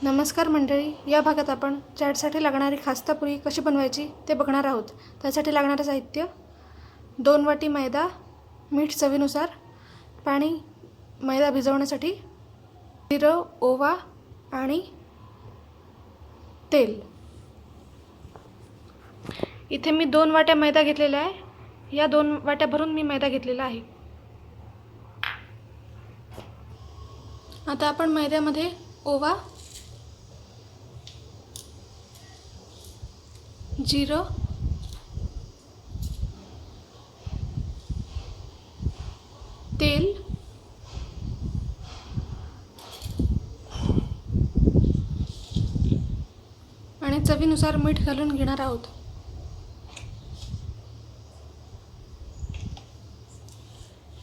नमस्कार मंडळी, या भागात आपण चाटसाठी लागणारी खास्ता पुरी कशी बनवायची ते बघणार आहोत। त्यासाठी लागणारे साहित्य: 2 वाटी मैदा, मीठ चवीनुसार, पाणी मैदा भिजवण्यासाठी, जिरं, ओवा आणि तेल। इथे मी 2 वाट्या मैदा घेतलेला आहे। या 2 वाट्या भरून मी मैदा घेतलेला आहे। आता आपण मैद्यामध्ये ओवा, जिरं, तेल आणि चवीनुसार मीठ घालून घेणार आहोत।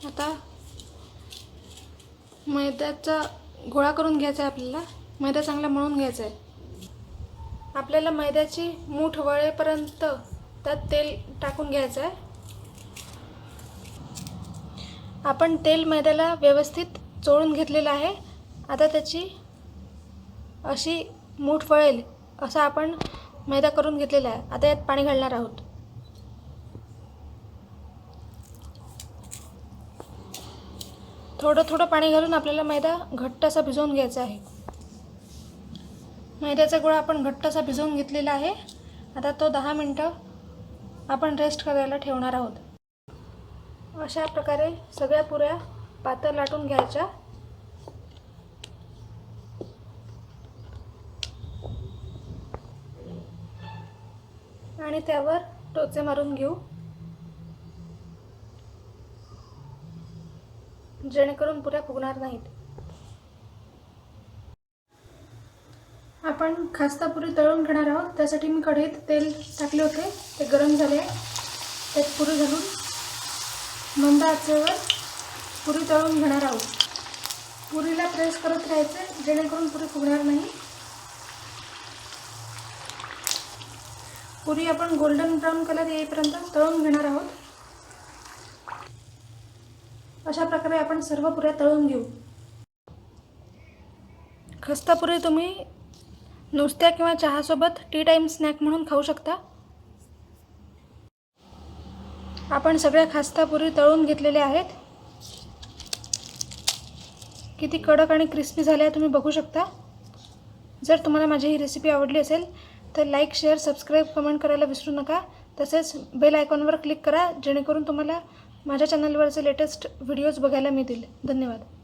आता मैद्याचा गोळा करून घ्यायचा आहे। आपल्याला मैदा चांगला मळून घ्यायचा आहे। आपल्याला मैद्याची मूठ वळेपर्यंत त्यात तेल टाकून घ्यायचं आहे। आपण तेल मैद्याला व्यवस्थित चोळून घेतलेलं आहे। आता त्याची अशी मूठ वळेल असा आपण मैदा करून घेतलेला आहे। आता यात पाणी घालणार आहोत। थोडं थोडं पाणी घालून आपल्याला मैदा घट्ट असा भिजवून घ्यायचा आहे। मैद्याचा गोळा आपण घट्ट असा भिजवून घेतलेला आहे। आता तो 10 मिनिटं आपण रेस्ट करायला ठेवणार आहोत। अशा प्रकारे सगळ्या पुऱ्या पातळ लाटून घ्यायच्या आणि त्यावर टोचे मारून घेऊ, जेणेकरून पुऱ्या फुगणार नाहीत। आपण खास्ता पुरी तळून घेणार आहोत। त्यासाठी मी कढईत तेल टाकले होते, ते गरम झाले। त्यात पुरी घालून मंद आचेवर पुरी तळून घेणार आहोत। पुरीला प्रेस करत राहायचे, जेणेकरून पुरी फुगणार नाही। पुरी आपण गोल्डन ब्राउन कलर येईपर्यंत तळून घेणार आहोत। अशा प्रकारे आपण सर्व पुऱ्या तळून घेऊ। खस्ता पुरी तुम्ही नुसत्या किंवा चहासोबत टी टाइम स्नॅक म्हणून खाऊ शकता। आपण सगळ्या खस्ता पुरी तळून घेतलेल्या आहेत। किती कडक आणि क्रिस्पी झाल्या तुम्ही बघू शकता। जर तुम्हाला माझी ही रेसिपी आवडली असेल तर लाईक, शेअर, सबस्क्राईब, कमेंट करायला विसरू नका। तसेच बेल आयकॉनवर क्लिक करा, जेणेकरून तुम्हाला माझ्या चॅनलवरचे लेटेस्ट व्हिडिओज बघायला मिळतील। धन्यवाद।